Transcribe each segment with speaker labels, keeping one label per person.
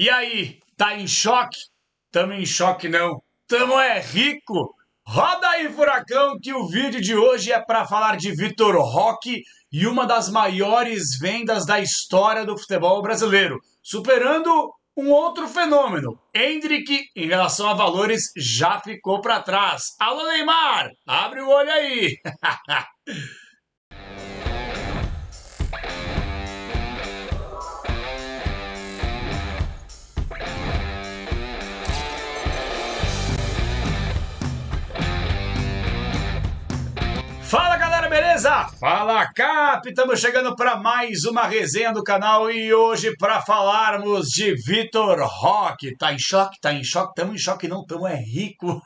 Speaker 1: E aí, tá em choque? Tamo em choque não. Tamo é rico. Roda aí, furacão, que o vídeo de hoje é para falar de Vitor Roque e uma das maiores vendas da história do futebol brasileiro, superando um outro fenômeno. Endrick, em relação a valores, já ficou para trás. Alô, Neymar, abre o olho aí. Fala galera, beleza? Fala Cap, estamos chegando para mais uma resenha do canal e hoje para falarmos de Vitor Roque. Tá em choque? Tá em choque? Tamo em choque não, tamo é rico.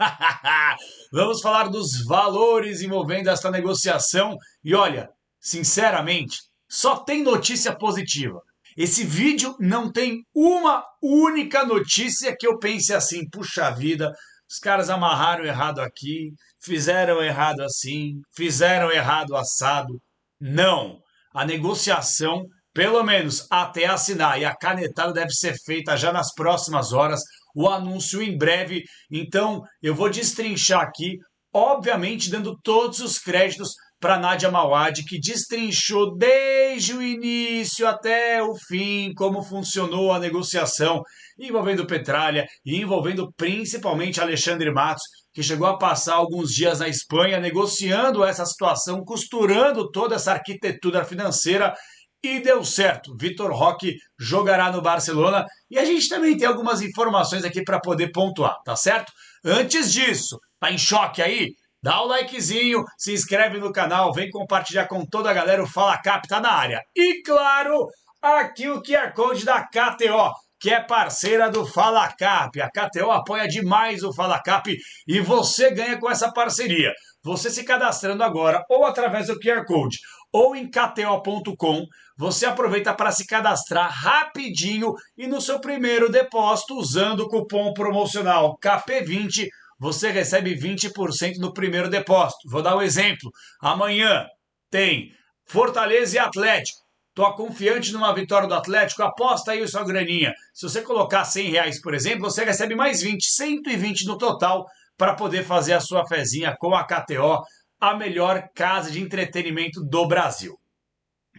Speaker 1: Vamos falar dos valores envolvendo esta negociação e olha, sinceramente, só tem notícia positiva. Esse vídeo não tem uma única notícia que eu pense assim, puxa vida, os caras amarraram errado aqui, fizeram errado assim, fizeram errado assado. Não. A negociação, pelo menos até assinar, e a canetada deve ser feita já nas próximas horas, o anúncio em breve. Então, eu vou destrinchar aqui, obviamente dando todos os créditos para Nadia Mawad, que destrinchou desde o início até o fim como funcionou a negociação envolvendo Petralha e envolvendo principalmente Alexandre Matos, que chegou a passar alguns dias na Espanha negociando essa situação, costurando toda essa arquitetura financeira e deu certo. Vitor Roque jogará no Barcelona e a gente também tem algumas informações aqui para poder pontuar, tá certo? Antes disso, tá em choque aí? Dá o likezinho, se inscreve no canal, vem compartilhar com toda a galera, o Fala Cap tá na área. E claro, aqui o QR Code da KTO, que é parceira do Fala Cap. A KTO apoia demais o Fala Cap e você ganha com essa parceria. Você se cadastrando agora, ou através do QR Code, ou em kto.com, você aproveita para se cadastrar rapidinho e no seu primeiro depósito, usando o cupom promocional KP20, você recebe 20% no primeiro depósito. Vou dar um exemplo. Amanhã tem Fortaleza e Atlético. Tô confiante numa vitória do Atlético, aposta aí a sua graninha. Se você colocar R$ 100, por exemplo, você recebe mais 20, 120 no total para poder fazer a sua fezinha com a KTO, a melhor casa de entretenimento do Brasil.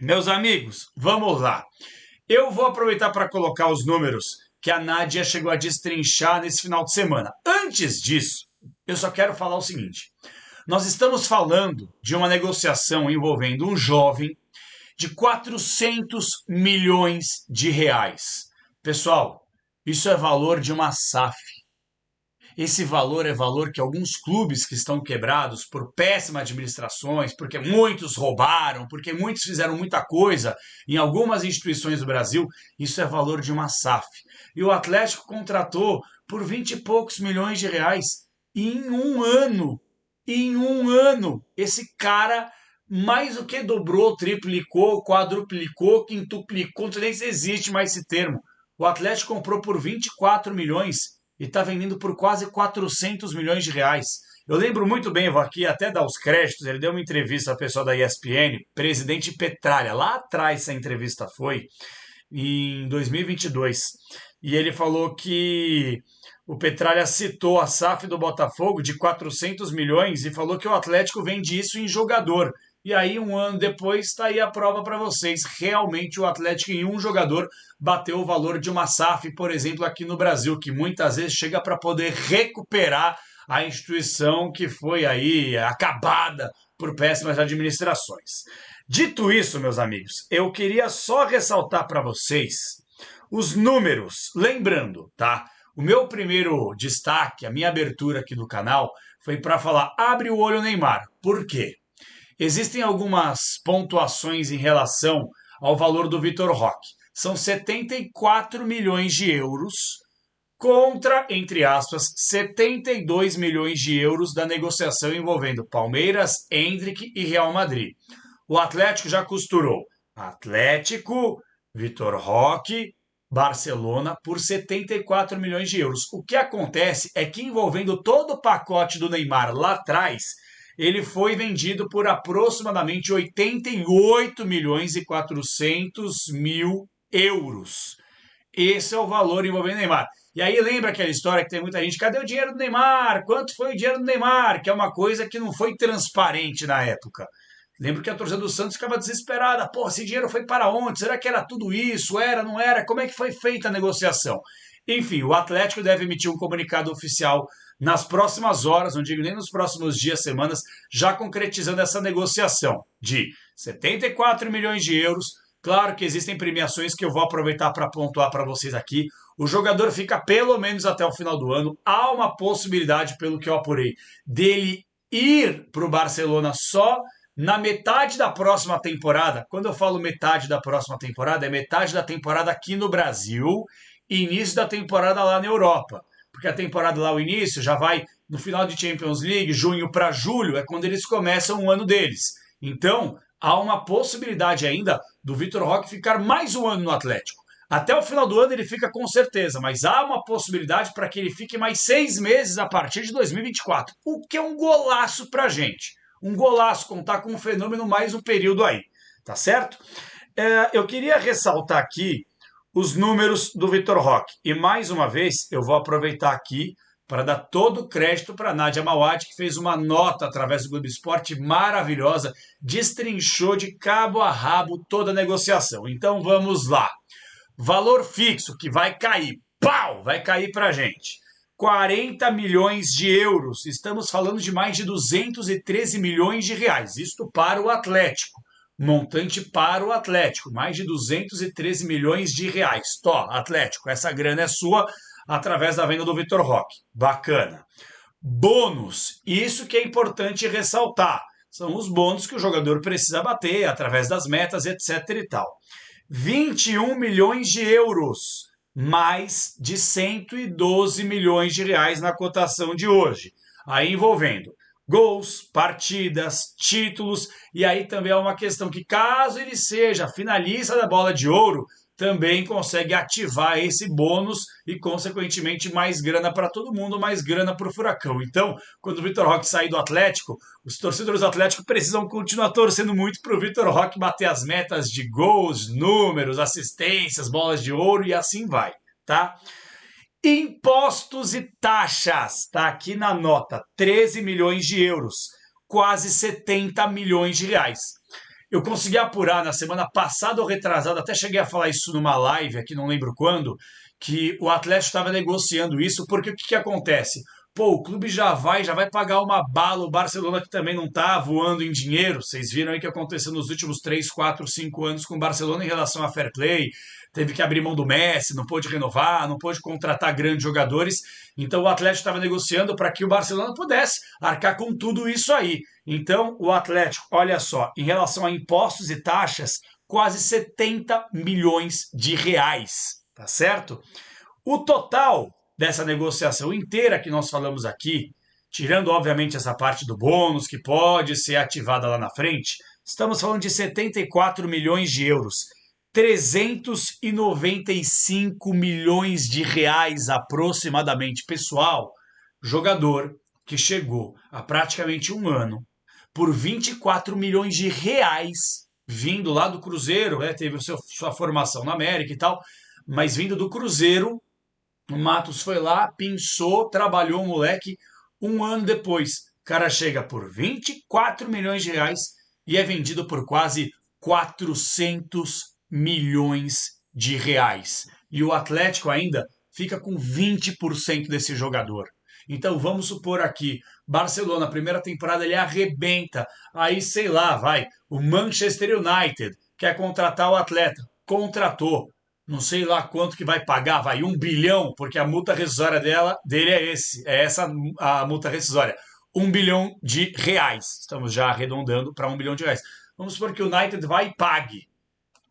Speaker 1: Meus amigos, vamos lá. Eu vou aproveitar para colocar os números que a Nádia chegou a destrinchar nesse final de semana. Antes disso, eu só quero falar o seguinte. Nós estamos falando de uma negociação envolvendo um jovem de 400 milhões de reais. Pessoal, isso é valor de uma SAF. Esse valor é valor que alguns clubes que estão quebrados por péssimas administrações, porque muitos roubaram, porque muitos fizeram muita coisa em algumas instituições do Brasil, isso é valor de uma SAF. E o Atlético contratou por 20 e poucos milhões de reais. E em um ano, esse cara mais do que dobrou, triplicou, quadruplicou, quintuplicou, nem se existe mais esse termo. O Atlético comprou por 24 milhões e está vendendo por quase 400 milhões de reais. Eu lembro muito bem, eu vou aqui até dar os créditos, ele deu uma entrevista ao pessoal da ESPN, presidente Petralha, lá atrás essa entrevista foi, em 2022, e ele falou que o Petralha citou a SAF do Botafogo de 400 milhões e falou que o Atlético vende isso em jogador. E aí, um ano depois, está aí a prova para vocês. Realmente, o Atlético, em um jogador, bateu o valor de uma SAF, por exemplo, aqui no Brasil, que muitas vezes chega para poder recuperar a instituição que foi aí acabada por péssimas administrações. Dito isso, meus amigos, eu queria só ressaltar para vocês os números. Lembrando, tá? O meu primeiro destaque, a minha abertura aqui do canal, foi para falar, abre o olho Neymar. Por quê? Existem algumas pontuações em relação ao valor do Vitor Roque. São 74 milhões de euros contra, entre aspas, 72 milhões de euros da negociação envolvendo Palmeiras, Endrick e Real Madrid. O Atlético já costurou Atlético, Vitor Roque, Barcelona por 74 milhões de euros. O que acontece é que envolvendo todo o pacote do Neymar lá atrás, ele foi vendido por aproximadamente 88 milhões e 400 mil euros. Esse é o valor envolvendo Neymar. E aí lembra aquela história que tem muita gente, cadê o dinheiro do Neymar? Quanto foi o dinheiro do Neymar? Que é uma coisa que não foi transparente na época. Lembro que a torcida do Santos ficava desesperada. Pô, esse dinheiro foi para onde? Será que era tudo isso? Era, não era? Como é que foi feita a negociação? Enfim, o Atlético deve emitir um comunicado oficial nas próximas horas, não digo nem nos próximos dias, semanas, já concretizando essa negociação de 74 milhões de euros. Claro que existem premiações que eu vou aproveitar para pontuar para vocês aqui. O jogador fica pelo menos até o final do ano. Há uma possibilidade, pelo que eu apurei, dele ir para o Barcelona só na metade da próxima temporada. Quando eu falo metade da próxima temporada, é metade da temporada aqui no Brasil e início da temporada lá na Europa. Porque a temporada lá, o início, já vai no final de Champions League, junho para julho, é quando eles começam o ano deles. Então, há uma possibilidade ainda do Vitor Roque ficar mais um ano no Atlético. Até o final do ano ele fica com certeza, mas há uma possibilidade para que ele fique mais 6 meses a partir de 2024, o que é um golaço para a gente. Um golaço, contar com um fenômeno mais um período aí, tá certo? Eu queria ressaltar aqui os números do Vitor Roque. E mais uma vez, eu vou aproveitar aqui para dar todo o crédito para a Nadia Mawad, que fez uma nota através do Globo Esporte maravilhosa, destrinchou de cabo a rabo toda a negociação. Então vamos lá. Valor fixo que vai cair, pau, vai cair para a gente. 40 milhões de euros. Estamos falando de mais de 213 milhões de reais. Isto para o Atlético. Montante para o Atlético. Mais de 213 milhões de reais. Tó, Atlético, essa grana é sua através da venda do Vitor Roque. Bacana. Bônus. Isso que é importante ressaltar. São os bônus que o jogador precisa bater através das metas, etc e tal. 21 milhões de euros. Mais de 112 milhões de reais na cotação de hoje. Aí envolvendo gols, partidas, títulos, e aí também é uma questão que caso ele seja finalista da Bola de Ouro, também consegue ativar esse bônus e, consequentemente, mais grana para todo mundo, mais grana para o Furacão. Então, quando o Vitor Roque sair do Atlético, os torcedores do Atlético precisam continuar torcendo muito para o Vitor Roque bater as metas de gols, números, assistências, bolas de ouro e assim vai, tá? Impostos e taxas, tá aqui na nota, 13 milhões de euros, quase 70 milhões de reais. Eu consegui apurar na semana passada ou retrasada, até cheguei a falar isso numa live aqui, não lembro quando, que o Atlético estava negociando isso, porque o que acontece? Pô, o clube já vai pagar uma bala, o Barcelona que também não tá voando em dinheiro. Vocês viram aí o que aconteceu nos últimos 3, 4, 5 anos com o Barcelona em relação a fair play. Teve que abrir mão do Messi, não pôde renovar, não pôde contratar grandes jogadores. Então o Atlético estava negociando para que o Barcelona pudesse arcar com tudo isso aí. Então o Atlético, olha só, em relação a impostos e taxas, quase 70 milhões de reais, tá certo? O total dessa negociação inteira que nós falamos aqui, tirando obviamente essa parte do bônus que pode ser ativada lá na frente, estamos falando de 74 milhões de euros, 395 milhões de reais aproximadamente. Pessoal, jogador que chegou a praticamente um ano por 24 milhões de reais, vindo lá do Cruzeiro, teve sua formação na América e tal, mas vindo do Cruzeiro. O Matos foi lá, pinçou, trabalhou o moleque. Um ano depois, o cara chega por 24 milhões de reais e é vendido por quase 400 milhões de reais. E o Atlético ainda fica com 20% desse jogador. Então vamos supor aqui, Barcelona, primeira temporada ele arrebenta. Aí sei lá, vai, o Manchester United quer contratar o atleta. Contratou. Não sei lá quanto que vai pagar, vai 1 bilhão, porque a multa rescisória dele é essa a multa rescisória. 1 bilhão de reais. Estamos já arredondando para 1 bilhão de reais. Vamos supor que o United vai e pague.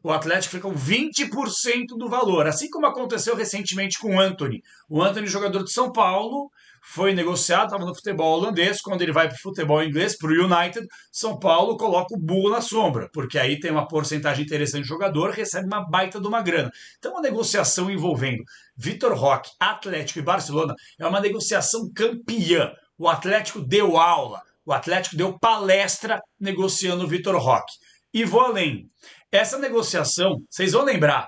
Speaker 1: O Atlético fica com 20% do valor, assim como aconteceu recentemente com o Antony. O Antony, jogador de São Paulo, foi negociado, estava no futebol holandês, quando ele vai para o futebol inglês, para o United, São Paulo coloca o burro na sombra, porque aí tem uma porcentagem interessante de jogador, recebe uma baita de uma grana. Então a negociação envolvendo Vitor Roque, Atlético e Barcelona é uma negociação campeã. O Atlético deu aula, o Atlético deu palestra negociando o Vitor Roque. E vou além. Essa negociação, vocês vão lembrar,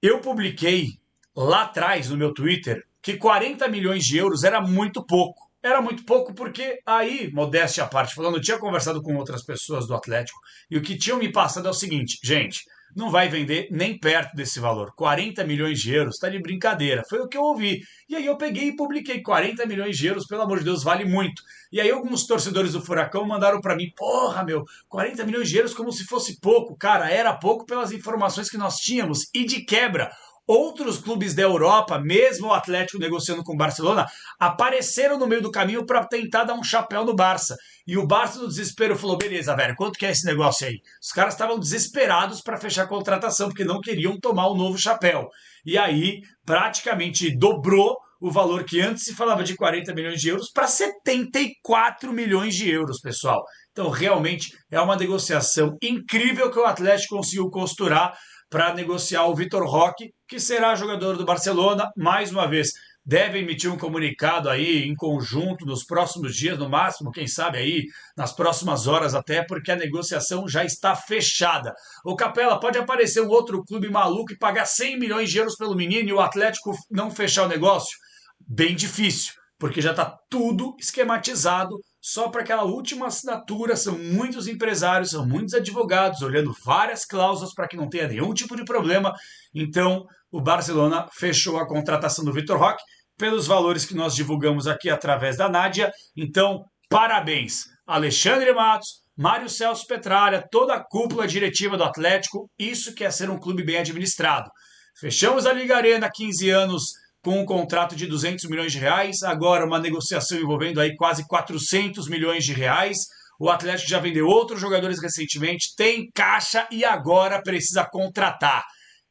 Speaker 1: Eu publiquei lá atrás no meu Twitter que 40 milhões de euros era muito pouco. Era muito pouco porque aí, modéstia à parte, falando, eu tinha conversado com outras pessoas do Atlético e o que tinham me passado é o seguinte, gente, não vai vender nem perto desse valor. 40 milhões de euros, tá de brincadeira. Foi o que eu ouvi. E aí eu peguei e publiquei 40 milhões de euros, pelo amor de Deus, vale muito. E aí alguns torcedores do Furacão mandaram para mim, porra, meu, 40 milhões de euros como se fosse pouco. Cara, era pouco pelas informações que nós tínhamos. E de quebra, outros clubes da Europa, mesmo o Atlético negociando com o Barcelona, apareceram no meio do caminho para tentar dar um chapéu no Barça. E o Barça, no desespero, falou, beleza, velho, quanto que é esse negócio aí? Os caras estavam desesperados para fechar a contratação, porque não queriam tomar o novo chapéu. E aí, praticamente dobrou o valor que antes se falava de 40 milhões de euros para 74 milhões de euros, pessoal. Então, realmente, é uma negociação incrível que o Atlético conseguiu costurar para negociar o Vitor Roque, que será jogador do Barcelona, mais uma vez, deve emitir um comunicado aí em conjunto nos próximos dias, no máximo, quem sabe aí, nas próximas horas até, porque a negociação já está fechada. O Capela, pode aparecer um outro clube maluco e pagar 100 milhões de euros pelo menino e o Atlético não fechar o negócio? Bem difícil, porque já está tudo esquematizado, só para aquela última assinatura, são muitos empresários, são muitos advogados, olhando várias cláusulas para que não tenha nenhum tipo de problema. Então, o Barcelona fechou a contratação do Vitor Roque pelos valores que nós divulgamos aqui através da Nádia. Então, parabéns, Alexandre Matos, Mário Celso Petralha, toda a cúpula diretiva do Atlético. Isso que é ser um clube bem administrado. Fechamos a Liga Arena, 15 anos, com um contrato de 200 milhões de reais, agora uma negociação envolvendo aí quase 400 milhões de reais. O Atlético já vendeu outros jogadores recentemente, tem caixa e agora precisa contratar.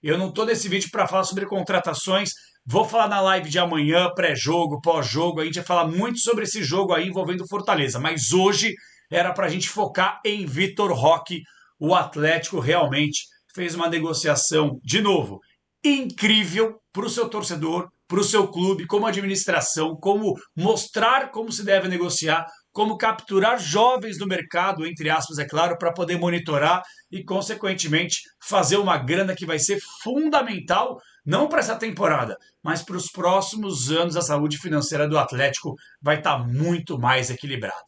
Speaker 1: Eu não estou nesse vídeo para falar sobre contratações, vou falar na live de amanhã, pré-jogo, pós-jogo, a gente vai falar muito sobre esse jogo aí envolvendo o Fortaleza, mas hoje era para a gente focar em Vitor Roque. O Atlético realmente fez uma negociação, de novo, incrível para o seu torcedor, para o seu clube, como administração, como mostrar como se deve negociar, como capturar jovens no mercado, entre aspas, é claro, para poder monitorar e, consequentemente, fazer uma grana que vai ser fundamental, não para essa temporada, mas para os próximos anos. A saúde financeira do Atlético vai estar muito mais equilibrada.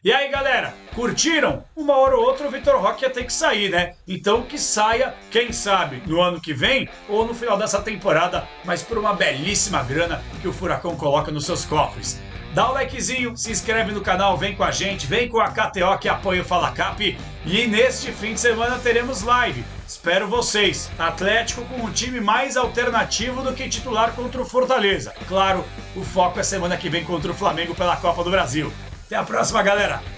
Speaker 1: E aí, galera, curtiram? Uma hora ou outra o Vitor Roque ia ter que sair, né? Então que saia, quem sabe, no ano que vem ou no final dessa temporada, mas por uma belíssima grana que o Furacão coloca nos seus cofres. Dá o likezinho, se inscreve no canal, vem com a gente, vem com a KTO que apoia o Fala Cap. E neste fim de semana teremos live. Espero vocês. Atlético com um time mais alternativo do que titular contra o Fortaleza. Claro, o foco é semana que vem contra o Flamengo pela Copa do Brasil. Até a próxima, galera!